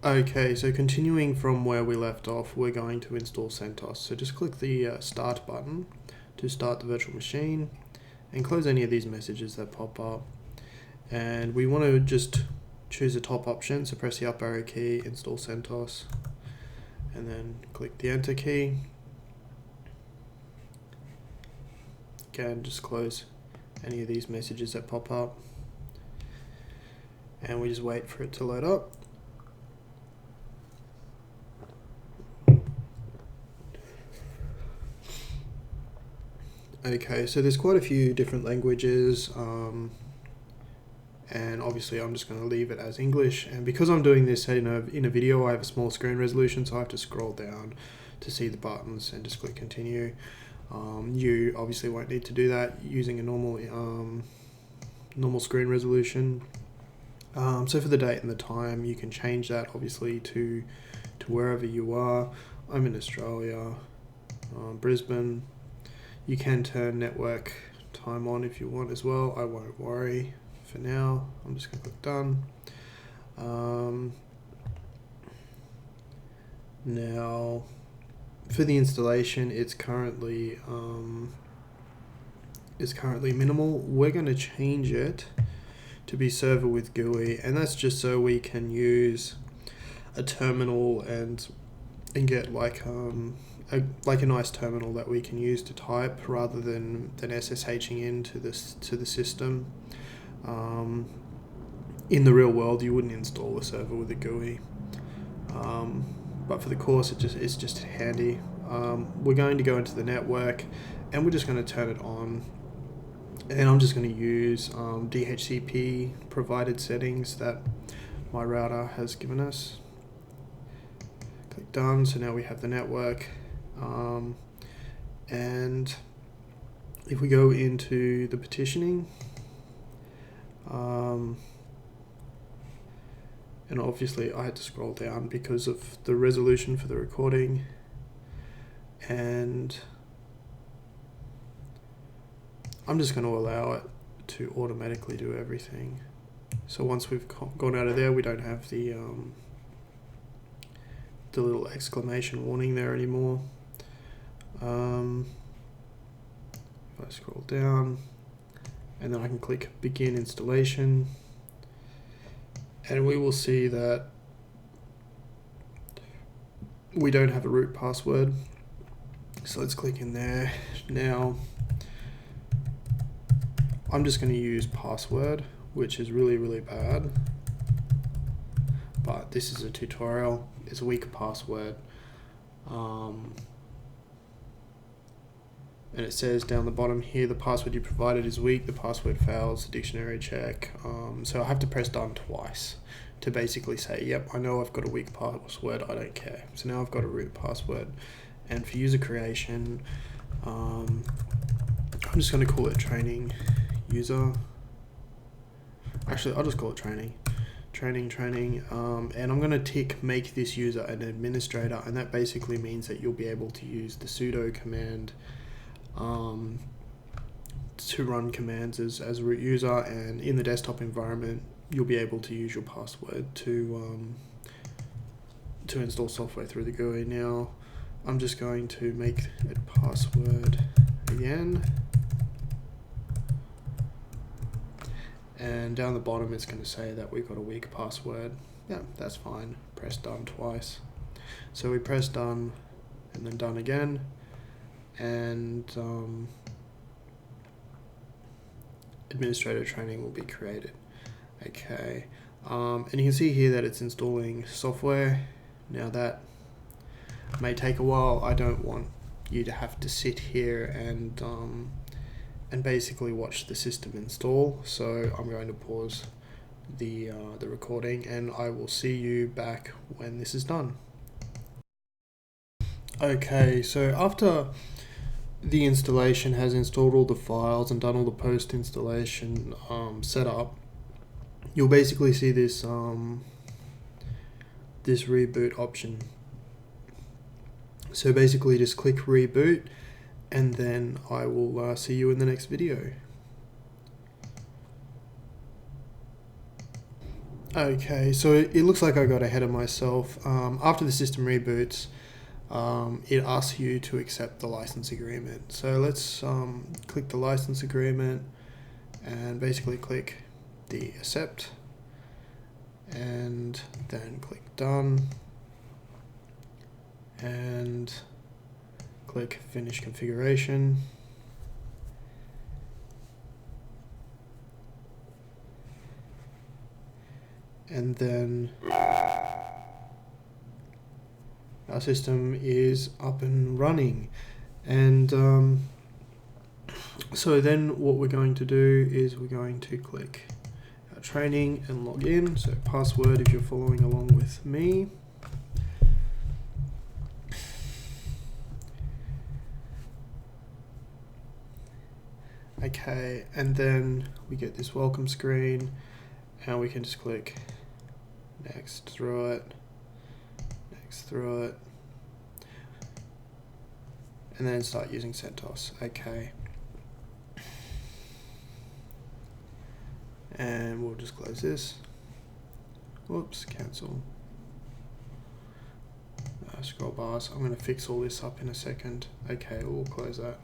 Okay, so continuing from where we left off, we're going to install CentOS. So just click the Start button to start the virtual machine and close any of these messages that pop up. And we want to just choose the top option, so press the up arrow key, Install CentOS, and then click the Enter key. Again, just close any of these messages that pop up. And we just wait for it to load up. Okay, so there's quite a few different languages, and obviously I'm just going to leave it as English. And because I'm doing this in a video, I have a small screen resolution, so I have to scroll down to see the buttons and just click continue. You obviously won't need to do that using a normal screen resolution. So for the date and the time, you can change that obviously to wherever you are. I'm in Australia, Brisbane. You can turn network time on if you want as well. I won't worry for now. I'm just going to click done. Now, for the installation, it's currently minimal. We're going to change it to be server with GUI, and that's just so we can use a terminal and get like a nice terminal that we can use to type rather than SSHing into the system. In the real world, you wouldn't install a server with a GUI, but for the course, it's just handy. We're going to go into the network, and we're just going to turn it on. And I'm just going to use DHCP provided settings that my router has given us. Click done. So now we have the network. And if we go into the partitioning, and obviously I had to scroll down because of the resolution for the recording, and I'm just going to allow it to automatically do everything. So once we've gone out of there, we don't have the little exclamation warning there anymore. If I scroll down, and then I can click begin installation, and we will see that we don't have a root password. So let's click in there. Now, I'm just going to use password, which is really bad, but this is a tutorial. It's a weak password, and it says down the bottom here, the password you provided is weak, the password fails, the dictionary check. So I have to press done twice to basically say, yep, I know I've got a weak password, I don't care. So now I've got a root password. And for user creation, I'm just going to call it training user. Actually, I'll just call it training. Training, and I'm going to tick make this user an administrator, and that basically means that you'll be able to use the sudo command to run commands as a root user, and in the desktop environment you'll be able to use your password to install software through the GUI. Now I'm just going to make it password again, and down the bottom it's going to say that we've got a weak password. Yeah, that's fine. Press done twice. So we press done and then done again, and administrator training will be created. Okay, and you can see here that it's installing software. Now that may take a while. I don't want you to have to sit here and basically watch the system install, so I'm going to pause the recording, and I will see you back when this is done. Okay, so after the installation has installed all the files and done all the post-installation setup, you'll basically see this this reboot option. So basically just click reboot, and then I will see you in the next video. Okay, so it looks like I got ahead of myself. After the system reboots, it asks you to accept the license agreement. So let's click the license agreement and basically click the accept and then click done and click finish configuration. And then our system is up and running. And so then what we're going to do is we're going to click our training and log in. So password if you're following along with me. Okay, and then we get this welcome screen and we can just click next through it, next through it, and then start using CentOS. Okay. And we'll just close this. Whoops, cancel. Scroll bars. I'm going to fix all this up in a second. Okay, we'll close that.